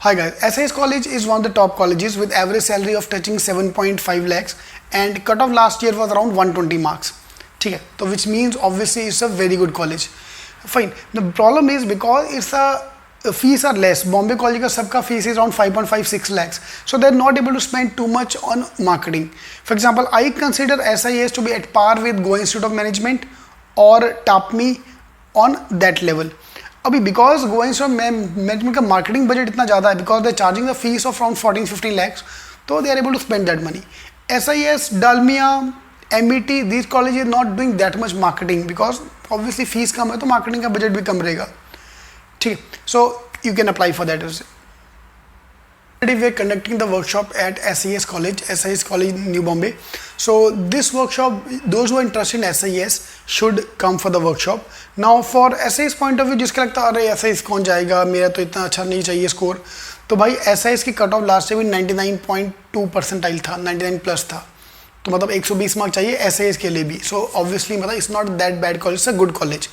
Hi guys, SIS college is one of the top colleges with average salary of touching 7.5 lakhs and cut off last year was around 120 marks. ठीक है, तो which means obviously it's a very good college. Fine. The problem is because it's a fees are less. Bombay college का सबका fees is around 5.56 lakhs. So they're not able to spend too much on marketing. For example, I consider SIS to be at par with Goa Institute of Management or TAPMI on that level. अभी because going from management का marketing budget इतना ज़्यादा है because they charging the fees of around 14-15 lakhs, तो they are able to spend that money. SIS, Dalmia, MET, these colleges is not doing that much marketing because obviously fees कम है तो marketing का budget भी कम रहेगा. ठीक है, so you can apply for that. We are conducting the workshop at SIS College, New Bombay. So this workshop, those who are interested in SIS should come for the workshop. Now for SIS point of view, जिसका लगता है अरे SIS कौन जाएगा, मेरा तो इतना अच्छा नहीं चाहिए स्कोर, तो भाई SIS की कट ऑफ लास्ट ईयर भी 99.2 परसेंटाइल था, 99 प्लस था, तो मतलब 120 मार्क चाहिए SIS के लिए भी. सो ऑब्वियसली मतलब it's not that bad college, it's a good college.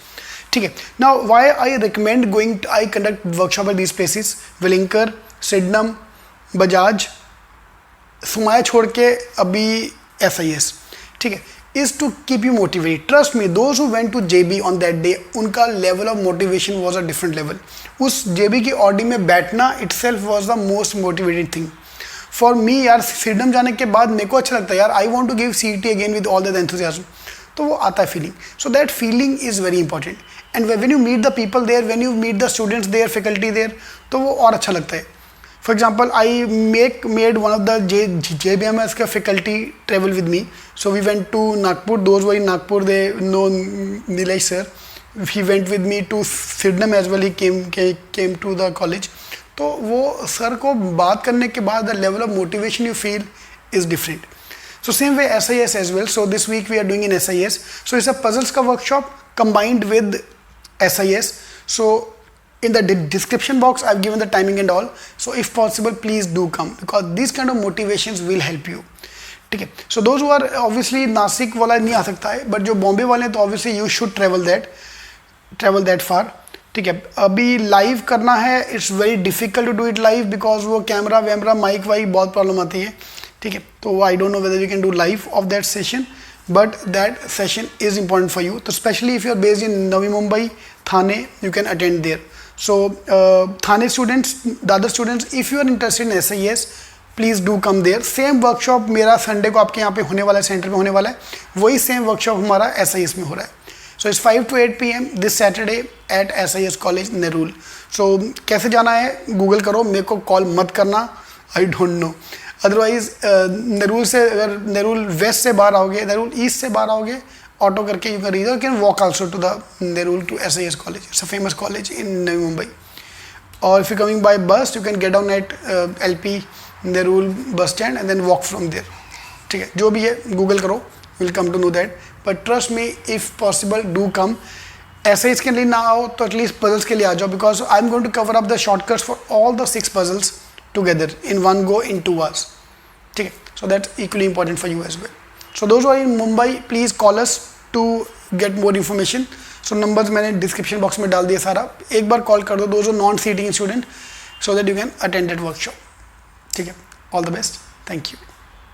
ठीक है. Now why I recommend going, I conduct workshop at these places, Welingkar, Sydenham, Bajaj, Somaiya छोड़ के अभी SIS. ठीक है, is to keep you motivated. Trust me, those who went to JB on that day, उनका level of motivation was a different level. उस JB की audi में बैठना itself was the most motivated thing for me. यार freedom जाने के बाद मेरे को अच्छा लगता है यार, I want to give CET again with all that enthusiasm. तो वो आता है feeling. So that feeling is very important. And when you meet the people there, when you meet the students there, faculty there, तो वो और अच्छा लगता है. For example, I made one of the JBMS faculty travel with me. So we went to Nagpur. Those who are in Nagpur, they know Nilesh sir. He went with me to Sydenham as well. He came to the college. तो वो sir को बात करने के बाद the level of motivation you feel is different. So same way SIS as well. So this week we are doing in SIS. So it's a puzzles का workshop combined with SIS. So in the description box I've given the timing and all, so if possible please do come because these kind of motivations will help you. ठीक है. So those who are obviously Nashik वाला नहीं आ सकता है, but जो बॉम्बे वाले हैं तो obviously you should travel that far. ठीक है. अभी लाइव करना है, it's very difficult to do it live because वो कैमरा वैमरा माइक वाइक बहुत प्रॉब्लम आती है. ठीक है, तो I don't know whether you can do live of that session, but that session is important for you. तो especially if you are based in Navi Mumbai, Thane, you can attend there. So Thane students, Dadar students, if you are interested in SIS, please do come there. Same workshop मेरा Sunday को आपके यहाँ पे होने वाला है, centre में होने वाला है, वही सेम वर्कशॉप हमारा SIS में हो रहा है. So it's 5 to 8 PM this Saturday at SIS College, Nerul. So कैसे जाना है गूगल करो, मेरे को कॉल मत करना, I don't know. Otherwise Nerul से, अगर नेरुल वेस्ट से बाहर आओगे, नेरुल ईस्ट से बाहर आओगे, ऑटो करके you can reach, you can walk also to the Nerul to SIS college. It's a famous college in Navi Mumbai. Or if you're coming by bus, you can get down at LP Nerul bus stand and then walk from there. ठीक है, जो भी है Google करो, will come to know that. But trust me, if possible, do come. SIS के लिए ना आओ तो एटलीस्ट पजल्स के लिए आ जाओ because I'm going to cover up the shortcuts for all the 6 puzzles together in one go in 2 hours. ठीक है, so that's equally important for you as well. So those who are in Mumbai, please call us to get more information. So numbers मैंने description box में डाल दिया सारा, एक बार call कर दो those who are non-seating student so that you can attend that workshop. ठीक है, all the best, thank you.